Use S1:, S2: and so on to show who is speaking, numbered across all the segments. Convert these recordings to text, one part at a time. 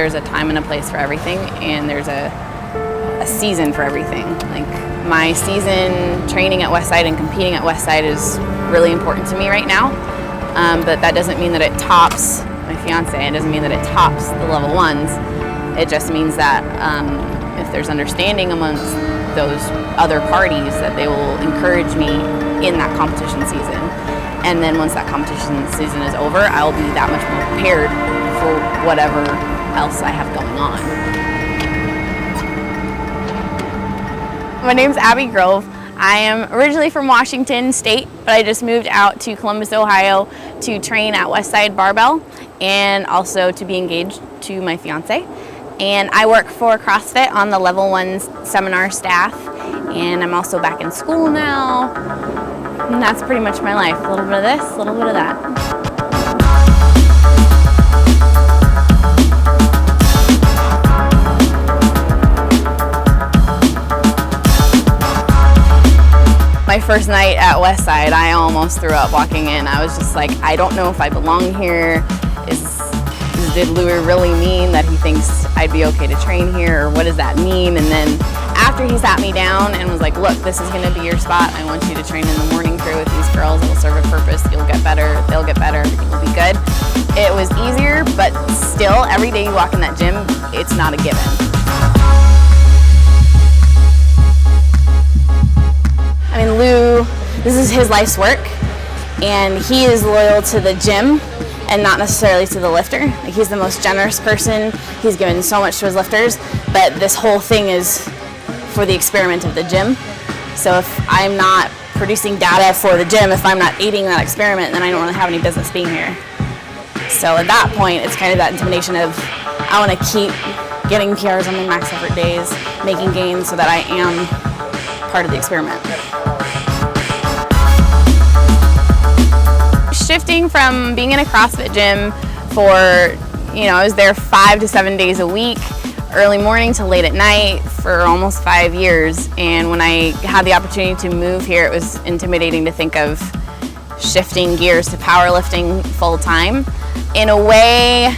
S1: there's a time and a place for everything, and there's a season for everything. Like, my season training at Westside and competing at Westside is really important to me right now, but that doesn't mean that it tops my fiance. It doesn't mean that it tops the level 1s. It just means that if there's understanding amongst those other parties, that they will encourage me in that competition season. And then once that competition season is over, I'll be that much more prepared for whatever else I have going on. My name's Abby Grouv. I am originally from Washington State, but I just moved out to Columbus, Ohio to train at Westside Barberl and also to be engaged to my fiance. And I work for CrossFit on the Level 1 seminar staff, and I'm also back in school now. And that's pretty much my life. A little bit of this, a little bit of that. My first night at Westside, I almost threw up walking in. I was just like, I don't know if I belong here. Did Louis really mean that he thinks I'd be okay to train here, or what does that mean? And then after he sat me down and was like, look, this is gonna be your spot. I want you to train in the morning crew with these girls. It'll serve a purpose. You'll get better. They'll get better. Everything will be good. It was easier, but still, every day you walk in that gym, it's not a given. I mean, Lou, this is his life's work, and he is loyal to the gym and not necessarily to the lifter. Like, he's the most generous person. He's given so much to his lifters, but this whole thing is for the experiment of the gym. So if I'm not producing data for the gym, if I'm not aiding that experiment, then I don't really have any business being here. So at that point, it's kind of that intimidation of, I want to keep getting PRs on my max effort days, making gains so that I am part of the experiment. Shifting from being in a CrossFit gym for, I was there 5 to 7 days a week, early morning to late at night for almost 5 years. And when I had the opportunity to move here, it was intimidating to think of shifting gears to powerlifting full time. In a way,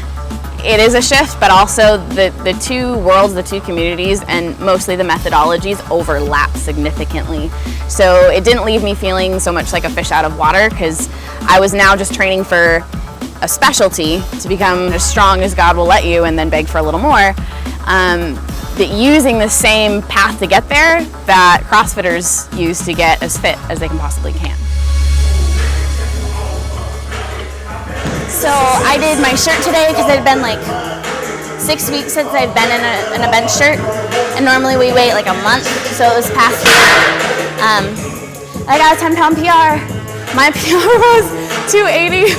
S1: it is a shift, but also the two worlds, the two communities, and mostly the methodologies overlap significantly. So it didn't leave me feeling so much like a fish out of water, because I was now just training for a specialty to become as strong as God will let you and then beg for a little more. But using the same path to get there that CrossFitters use to get as fit as they can possibly can. So I did my shirt today because it had been like 6 weeks since I've been in a bench shirt, and normally we wait like a month, so it was past I got a 10-pound PR. My PR was 280.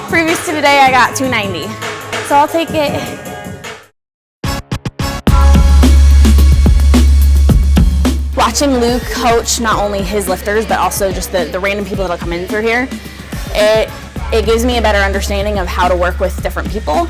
S1: Previous to today, I got 290. So I'll take it. Watching Lou coach not only his lifters, but also just the random people that'll come in through here, it gives me a better understanding of how to work with different people,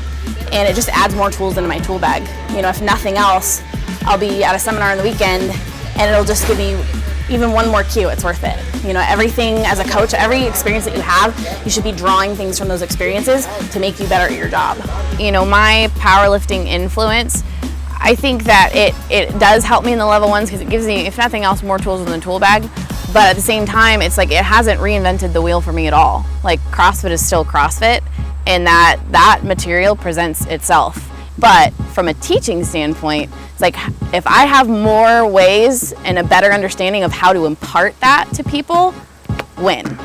S1: and it just adds more tools into my tool bag. If nothing else, I'll be at a seminar on the weekend, and it'll just give me even one more cue. It's worth it. Everything as a coach, every experience that you have, you should be drawing things from those experiences to make you better at your job. My powerlifting influence, I think that it does help me in the level 1s because it gives me, if nothing else, more tools in the tool bag. But at the same time, it's like it hasn't reinvented the wheel for me at all. Like, CrossFit is still CrossFit, and that material presents itself. But from a teaching standpoint, it's like, if I have more ways and a better understanding of how to impart that to people, win.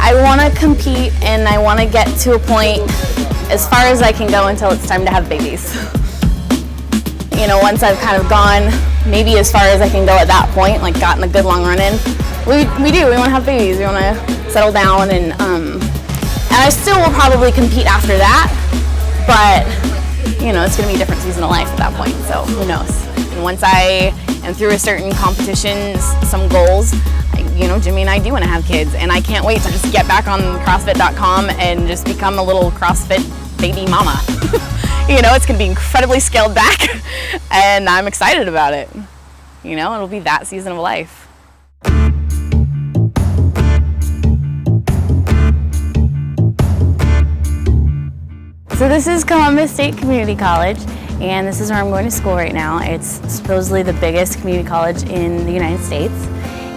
S1: I want to compete, and I want to get to a point as far as I can go until it's time to have babies. Once I've kind of gone maybe as far as I can go at that point, like gotten a good long run in, we want to have babies. We want to settle down, and I still will probably compete after that, but it's going to be a different season of life at that point, so who knows. And once I am through a certain competitions, some goals, you know, Jimmy and I do want to have kids, and I can't wait to just get back on CrossFit.com and just become a little CrossFit baby mama. You know, it's going to be incredibly scaled back, and I'm excited about it. You know, it'll be that season of life. So this is Columbus State Community College, and this is where I'm going to school right now. It's supposedly the biggest community college in the United States,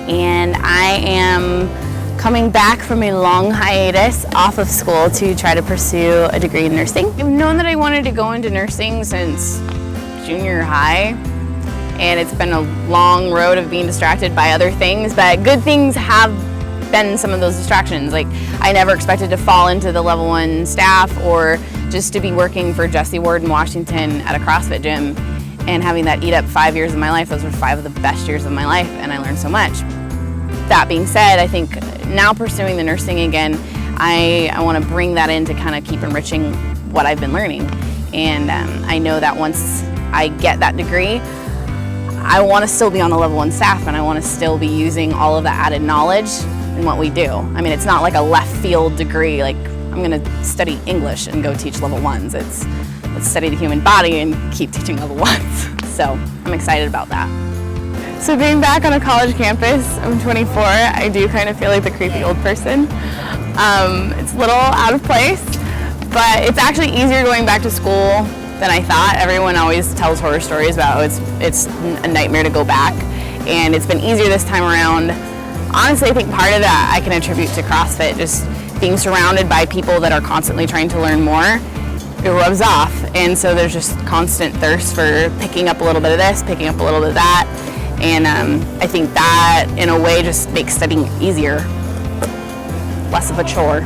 S1: and I am coming back from a long hiatus off of school to try to pursue a degree in nursing. I've known that I wanted to go into nursing since junior high, and it's been a long road of being distracted by other things, but good things have been some of those distractions. Like, I never expected to fall into the level 1 staff or just to be working for Jesse Ward in Washington at a CrossFit gym and having that eat up 5 years of my life. Those were 5 of the best years of my life, and I learned so much. That being said, I think now pursuing the nursing again, I want to bring that in to kind of keep enriching what I've been learning. And I know that once I get that degree, I want to still be on the level 1 staff, and I want to still be using all of that added knowledge in what we do. I mean, it's not like a left field degree, like I'm going to study English and go teach level 1s. Let's study the human body and keep teaching level 1s. So I'm excited about that. So being back on a college campus, I'm 24, I do kind of feel like the creepy old person. It's a little out of place, but it's actually easier going back to school than I thought. Everyone always tells horror stories about it's a nightmare to go back, and it's been easier this time around. Honestly, I think part of that I can attribute to CrossFit, just being surrounded by people that are constantly trying to learn more. It rubs off, and so there's just constant thirst for picking up a little bit of this, picking up a little bit of that, and I think that in a way just makes studying easier, less of a chore.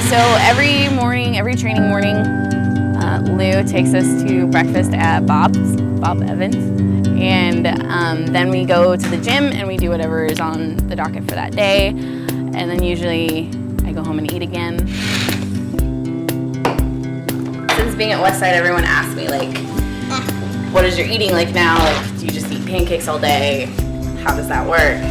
S1: So every morning, every training morning, Lou takes us to breakfast at Bob Evans, and then we go to the gym and we do whatever is on the docket for that day, and then usually I go home and eat again. Since being at Westside, everyone asks me, like, what is your eating like now? Like, do you just eat pancakes all day? How does that work?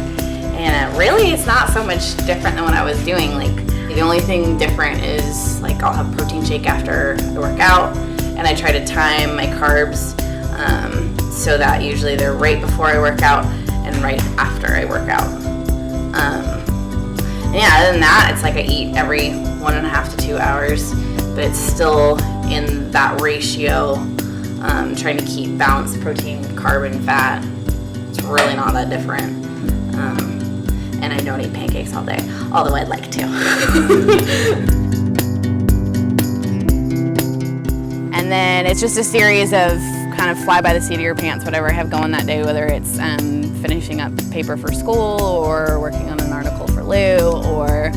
S1: And really, it's not so much different than what I was doing. Like, the only thing different is, like, I'll have a protein shake after I work out, and I try to time my carbs so that usually they're right before I work out and right after I work out. And yeah, other than that, it's like I eat every 1.5 to 2 hours, but it's still in that ratio, trying to keep balanced protein, carb, and fat. It's really not that different. And I don't eat pancakes all day, although I'd like to. And then it's just a series of kind of fly by the seat of your pants, whatever I have going that day, whether it's finishing up paper for school or working on an article for Lou or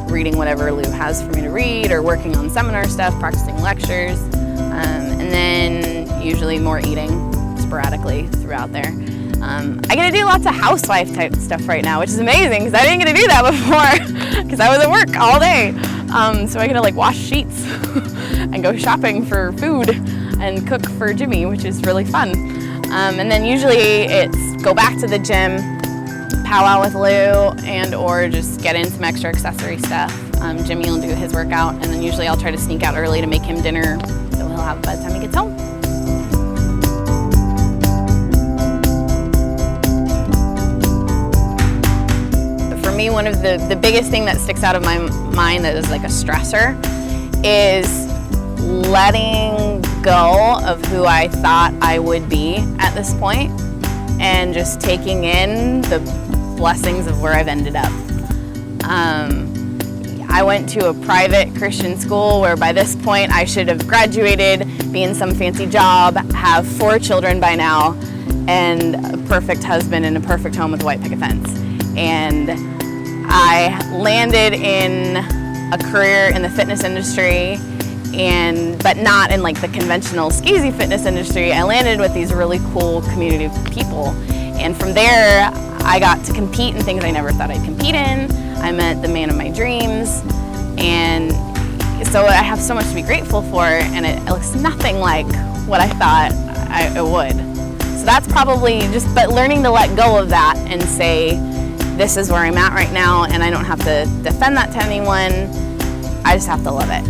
S1: reading whatever Lou has for me to read or working on seminar stuff, practicing lectures, and then usually more eating sporadically throughout there. I get to do lots of housewife type stuff right now, which is amazing because I didn't get to do that before because I was at work all day. So I get to like wash sheets and go shopping for food and cook for Jimmy, which is really fun. And then usually it's go back to the gym, powwow with Lou, and or just get in some extra accessory stuff. Jimmy will do his workout, and then usually I'll try to sneak out early to make him dinner so he'll have it by the time he gets home. For me, one of the biggest thing that sticks out of my mind that is like a stressor is letting go of who I thought I would be at this point and just taking in the blessings of where I've ended up. I went to a private Christian school where by this point I should have graduated, be in some fancy job, have 4 children by now, and a perfect husband and a perfect home with a white picket fence. And I landed in a career in the fitness industry, but not in like the conventional skeezy fitness industry. I landed with these really cool community of people. And from there, I got to compete in things I never thought I'd compete in. I met the man of my dreams. And so so I have so much to be grateful for, and it looks nothing like what I thought it would. So that's probably just, but learning to let go of that and say, this is where I'm at right now, and I don't have to defend that to anyone. I just have to love it.